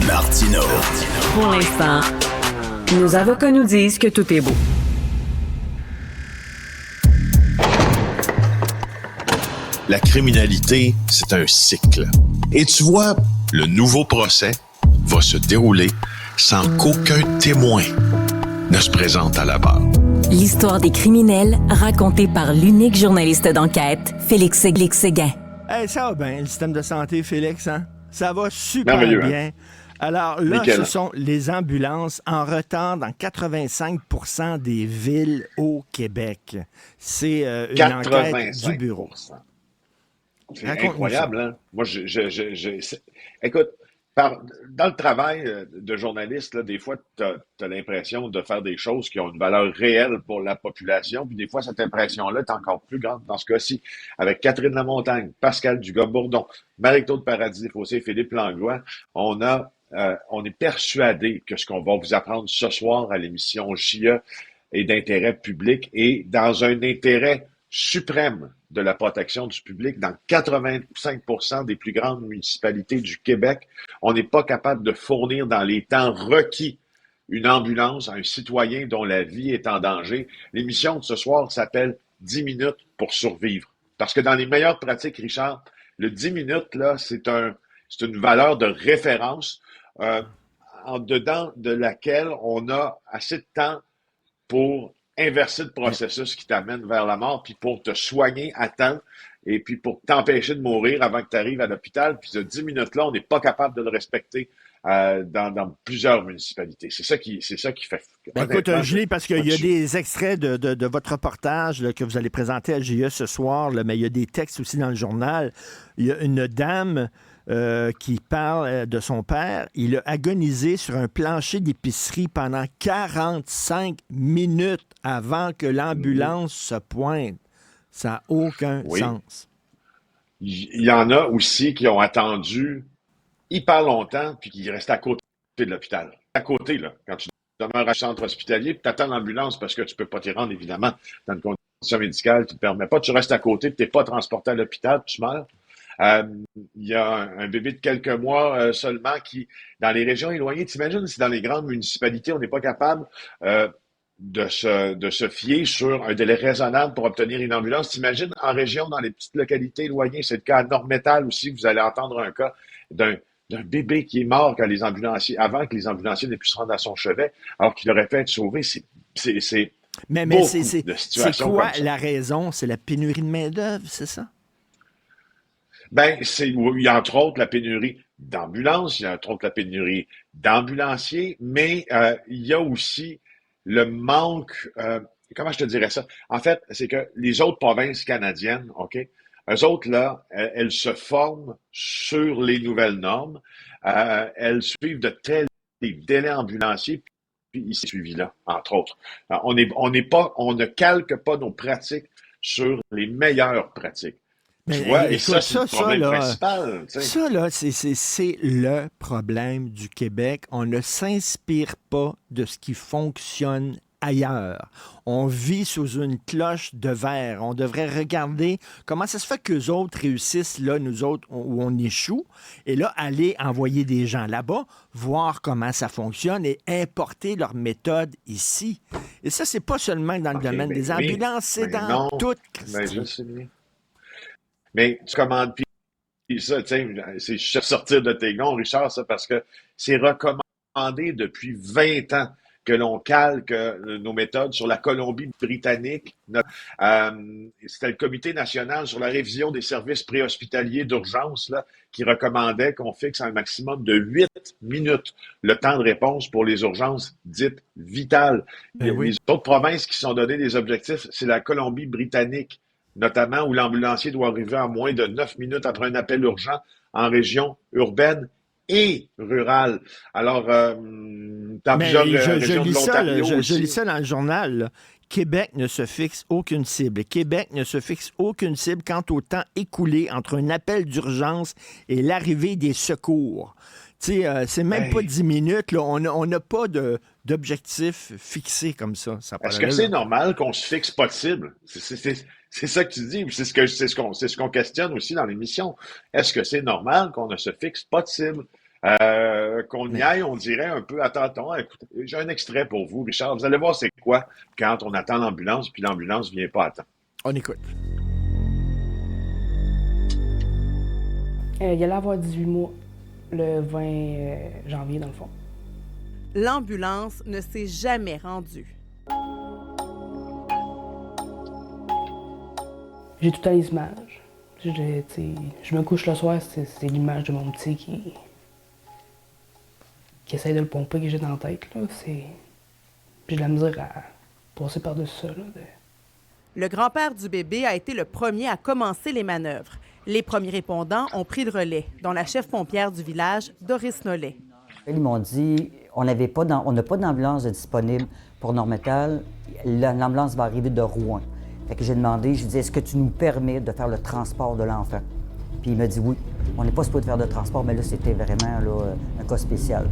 Martino. Pour l'instant, nos avocats nous disent que tout est beau. La criminalité, c'est un cycle. Et tu vois, le nouveau procès va se dérouler sans qu'aucun témoin ne se présente à la barre. L'histoire des criminels racontée par l'unique journaliste d'enquête, Félix Séguin. Hey, ça va bien, le système de santé, Félix, hein? Ça va super Merveilleux, bien. hein? Alors là, Nickel. ce sont les ambulances en retard dans 85% des villes au Québec. C'est une enquête du bureau. C'est Raconte-nous incroyable, hein? Moi, écoute, dans le travail de journaliste, là, des fois, tu as l'impression de faire des choses qui ont une valeur réelle pour la population, puis des fois, cette impression-là est encore plus grande. Dans ce cas-ci, avec Catherine Lamontagne, Pascal Dugas-Bourdon, Marie-Claude Paradis-Desfossés, Philippe Langlois, on est persuadé que ce qu'on va vous apprendre ce soir à l'émission JE est d'intérêt public et dans un intérêt suprême de la protection du public. Dans 85% des plus grandes municipalités du Québec, on n'est pas capable de fournir dans les temps requis une ambulance à un citoyen dont la vie est en danger. L'émission de ce soir s'appelle 10 minutes pour survivre. Parce que dans les meilleures pratiques, Richard, le 10 minutes, là, c'est une valeur de référence en dedans de laquelle on a assez de temps pour inverser le processus qui t'amène vers la mort, puis pour te soigner à temps, et puis pour t'empêcher de mourir avant que tu arrives à l'hôpital. Puis ce 10 minutes-là, on n'est pas capable de le respecter dans plusieurs municipalités. C'est ça qui fait... écoute, Julie, parce qu'il y a des extraits de votre reportage là, que vous allez présenter à JE ce soir, là, mais il y a des textes aussi dans le journal. Il y a une dame qui parle de son père. Il a agonisé sur un plancher d'épicerie pendant 45 minutes avant que l'ambulance se pointe. Ça n'a aucun sens. Il y en a aussi qui ont attendu hyper longtemps puis qui restent à côté de l'hôpital. À côté, là, quand tu demeures à un centre hospitalier puis tu attends l'ambulance parce que tu peux pas t'y rendre, évidemment, dans une condition médicale qui ne te permet pas. Tu restes à côté puis tu n'es pas transporté à l'hôpital puis tu meurs. Il y a un bébé de quelques mois seulement qui, dans les régions éloignées, t'imagines si dans les grandes municipalités, on n'est pas capable de se fier sur un délai raisonnable pour obtenir une ambulance. T'imagines en région, dans les petites localités éloignées, c'est le cas à Nord-Métal aussi, vous allez entendre un cas d'un bébé qui est mort avant que les ambulanciers n'aient pu se rendre à son chevet, alors qu'il aurait pu être sauvé. Mais c'est quoi la raison? C'est la pénurie de main-d'œuvre, c'est ça? Il y a entre autres la pénurie d'ambulances, il y a entre autres la pénurie d'ambulanciers, mais il y a aussi le manque, comment je te dirais ça? En fait, c'est que les autres provinces canadiennes, OK, eux autres, là, elles se forment sur les nouvelles normes, elles suivent des délais ambulanciers, puis ici, suivi-là, entre autres. On ne calque pas nos pratiques sur les meilleures pratiques. Mais, tu vois, écoute, et ça, c'est le problème principal. Ça, là, c'est le problème du Québec. On ne s'inspire pas de ce qui fonctionne ailleurs. On vit sous une cloche de verre. On devrait regarder comment ça se fait qu'eux autres réussissent, là, nous autres, où on échoue, et là, aller envoyer des gens là-bas, voir comment ça fonctionne et importer leur méthode ici. Et ça, c'est pas seulement dans le domaine des ambulances, c'est dans toute... Je sais bien. Mais tu commandes, puis ça, tu sais, c'est sortir de tes gonds, Richard, ça, parce que c'est recommandé depuis 20 ans que l'on calque nos méthodes sur la Colombie-Britannique. C'était le Comité national sur la révision des services préhospitaliers d'urgence là, qui recommandait qu'on fixe un maximum de 8 minutes le temps de réponse pour les urgences dites vitales. Les autres provinces qui sont données des objectifs, c'est la Colombie-Britannique, notamment où l'ambulancier doit arriver en moins de 9 minutes après un appel urgent en région urbaine et rurale. Alors, dans plusieurs régions de l'Ontario je lis ça dans le journal, là. Québec ne se fixe aucune cible. Québec ne se fixe aucune cible quant au temps écoulé entre un appel d'urgence et l'arrivée des secours. Tu sais, c'est même pas 10 minutes. Là. On n'a pas d'objectif fixé comme ça. Est-ce que c'est normal qu'on se fixe pas de cible? C'est ça que tu dis, c'est ce qu'on questionne aussi dans l'émission. Est-ce que c'est normal qu'on ne se fixe pas de cible? Qu'on y Mais aille, on dirait un peu à tâtons. Écoutez, j'ai un extrait pour vous, Richard. Vous allez voir c'est quoi quand on attend l'ambulance, puis l'ambulance vient pas à temps. on écoute. Il allait avoir 18 mois le 20 janvier, dans le fond. L'ambulance ne s'est jamais rendue. J'ai tout à les images. Je me couche le soir, c'est l'image de mon petit qui essaye de le pomper que j'ai dans la tête. Là. J'ai de la misère à passer par-dessus ça. Là, Le grand-père du bébé a été le premier à commencer les manœuvres. Les premiers répondants ont pris le relais, dont la chef pompière du village, Doris Nollet. Ils m'ont dit on n'a pas d'ambulance disponible pour Normétal. L'ambulance va arriver de Rouen. Fait que j'ai demandé, je lui ai dit est-ce que tu nous permets de faire le transport de l'enfant? Puis il m'a dit oui. On n'est pas supposé faire de transport, mais là, c'était vraiment là, un cas spécial.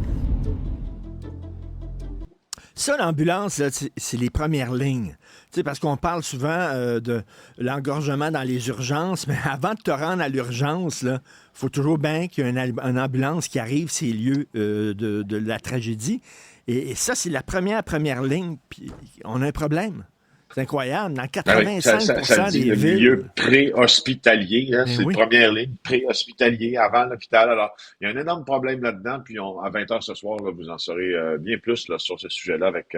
Ça, l'ambulance, là, c'est les premières lignes. Tu sais, parce qu'on parle souvent de l'engorgement dans les urgences, mais avant de te rendre à l'urgence, il faut toujours bien qu'il y ait une ambulance qui arrive, ces lieux de la tragédie. Et ça, c'est la première ligne, puis on a un problème. C'est incroyable. Dans 85 ça dit des le villes... milieu pré-hospitalier, hein, c'est oui. la première ligne, pré-hospitalier, avant l'hôpital. Alors, il y a un énorme problème là-dedans, puis à 20h ce soir, là, vous en saurez bien plus là, sur ce sujet-là avec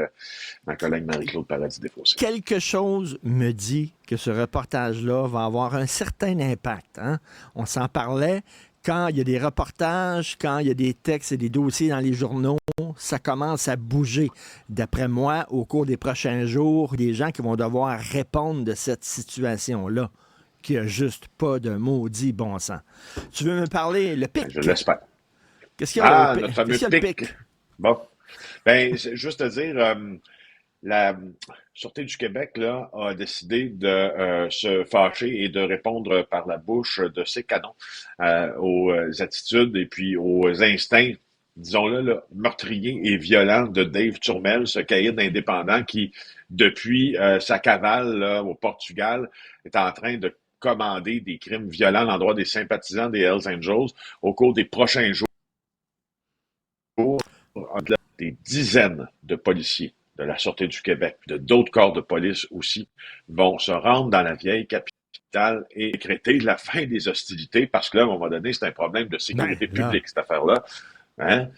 ma collègue Marie-Claude Paradis-Desfossés. Quelque chose me dit que ce reportage-là va avoir un certain impact. Hein? On s'en parlait. Quand il y a des reportages, quand il y a des textes et des dossiers dans les journaux, ça commence à bouger. D'après moi, au cours des prochains jours, des gens qui vont devoir répondre de cette situation-là, qui a juste pas de maudit bon sens. Tu veux me parler, le PIC? Je l'espère. Qu'est-ce qu'il y a, notre fameux qu'est-ce qu'il y a le PIC. Bon. Ben, c'est juste à dire, la Sûreté du Québec là, a décidé de se fâcher et de répondre par la bouche de ses canons aux attitudes et puis aux instincts, disons-le, là, meurtriers et violents de Dave Turmel, ce caïd indépendant qui, depuis sa cavale là, au Portugal, est en train de commander des crimes violents à l'endroit des sympathisants des Hells Angels au cours des prochains jours. Des dizaines de policiers de la Sûreté du Québec, de d'autres corps de police aussi, vont se rendre dans la vieille capitale et décréter la fin des hostilités, parce que là, à un moment donné, c'est un problème de sécurité publique, cette affaire-là. Hein?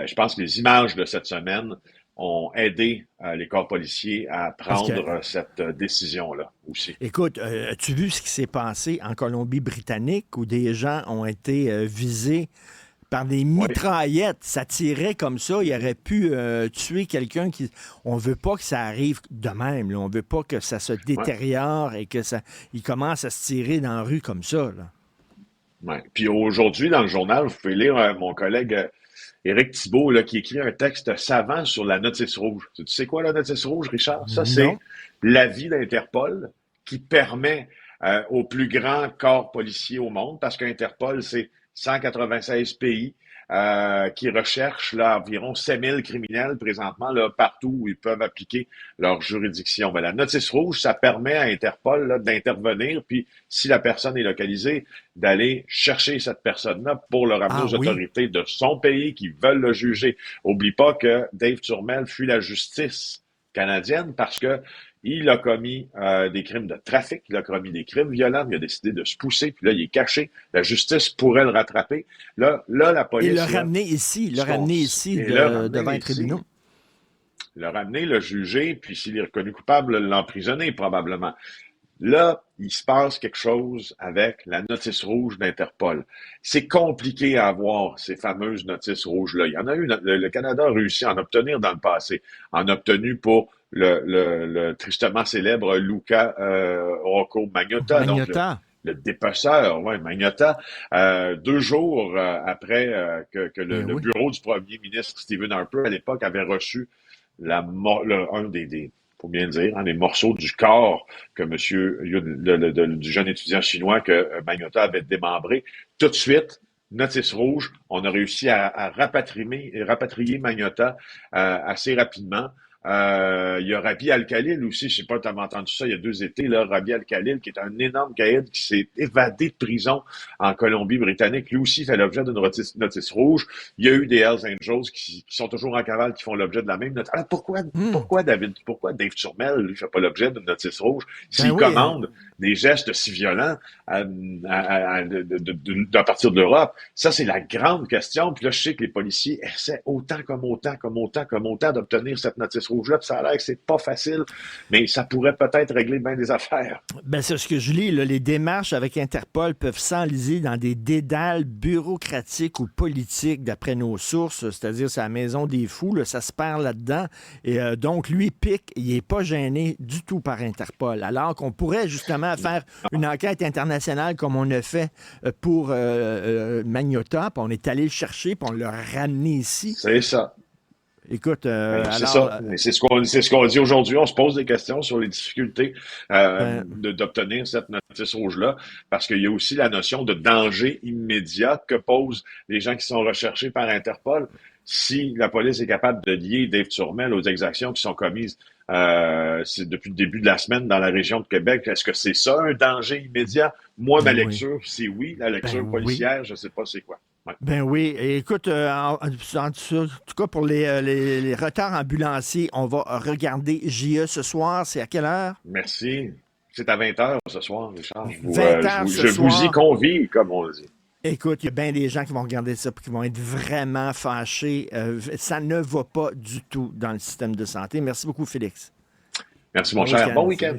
Je pense que les images de cette semaine ont aidé les corps policiers à prendre cette décision-là aussi. Écoute, as-tu vu ce qui s'est passé en Colombie-Britannique où des gens ont été visés par des mitraillettes? Ça tirait comme ça. Il aurait pu tuer quelqu'un qui... On veut pas que ça arrive de même. Là. On veut pas que ça se détériore et que ça... Il commence à se tirer dans la rue comme ça. Là. Ouais. Puis aujourd'hui, dans le journal, vous pouvez lire mon collègue Éric Thibault là, qui écrit un texte savant sur la notice rouge. Tu sais quoi la notice rouge, Richard? Ça, c'est l'avis d'Interpol qui permet au plus grand corps policier au monde, parce qu'Interpol, c'est 196 pays qui recherchent là, environ 7000 criminels présentement là, partout où ils peuvent appliquer leur juridiction. Ben, la notice rouge, ça permet à Interpol là, d'intervenir, puis si la personne est localisée, d'aller chercher cette personne-là pour le ramener aux autorités de son pays qui veulent le juger. Oublie pas que Dave Turmel fuit la justice canadienne parce que il a commis des crimes de trafic, il a commis des crimes violents, il a décidé de se pousser, puis là, il est caché. La justice pourrait le rattraper. Là la police... Et le ramener ici, devant les tribunaux. Le ramener, le juger, puis s'il est reconnu coupable, l'emprisonner probablement. Là, il se passe quelque chose avec la notice rouge d'Interpol. C'est compliqué à avoir, ces fameuses notices rouges-là. Il y en a eu, le Canada a réussi à en obtenir dans le passé. En a obtenu pour le tristement célèbre Luca Rocco Magnotta. Donc le dépeceur, Magnotta. 2 jours après que le bureau du premier ministre Stephen Harper, à l'époque, avait reçu un des faut bien dire, les morceaux du corps que du jeune étudiant chinois que Magnotta avait démembré. Tout de suite, notice rouge, on a réussi à rapatrier Magnotta assez rapidement. Il y a Rabi Al-Khalil aussi, je sais pas, tu as entendu ça il y a 2 étés, là, Rabi Al-Khalil, qui est un énorme caïd qui s'est évadé de prison en Colombie-Britannique. Lui aussi fait l'objet d'une notice rouge. Il y a eu des Hells Angels qui sont toujours en cavale, qui font l'objet de la même notice. Alors pourquoi Dave Turmel, lui, fait pas l'objet d'une notice rouge? S'il commande des gestes si violents à partir de l'Europe, ça, c'est la grande question. Puis là, je sais que les policiers essaient autant d'obtenir cette notice rouge-là. Puis ça a l'air que c'est pas facile, mais ça pourrait peut-être régler bien des affaires. Ben, c'est ce que je lis. Là, les démarches avec Interpol peuvent s'enliser dans des dédales bureaucratiques ou politiques, d'après nos sources, c'est-à-dire c'est la maison des fous, là, ça se perd là-dedans. Et donc, lui, Pic, il n'est pas gêné du tout par Interpol, alors qu'on pourrait justement faire une enquête internationale comme on a fait pour Magnotta, puis on est allé le chercher, puis on l'a ramené ici. C'est ça. Écoute, c'est ça. C'est ce qu'on dit aujourd'hui. On se pose des questions sur les difficultés d'obtenir cette notice rouge-là, parce qu'il y a aussi la notion de danger immédiat que posent les gens qui sont recherchés par Interpol. Si la police est capable de lier Dave Turmel aux exactions qui sont commises depuis le début de la semaine dans la région de Québec, est-ce que c'est ça un danger immédiat? Moi, ma lecture, c'est oui. La lecture policière, je ne sais pas c'est quoi. Ouais. Ben oui. Et écoute, en tout cas, pour les retards ambulanciers, on va regarder JE ce soir. C'est à quelle heure? Merci. C'est à 20h ce soir, Richard. 20h ce soir. Je vous y convie, comme on dit. Écoute, il y a bien des gens qui vont regarder ça et qui vont être vraiment fâchés. Ça ne va pas du tout dans le système de santé. Merci beaucoup, Félix. Merci, mon cher. Bon week-end.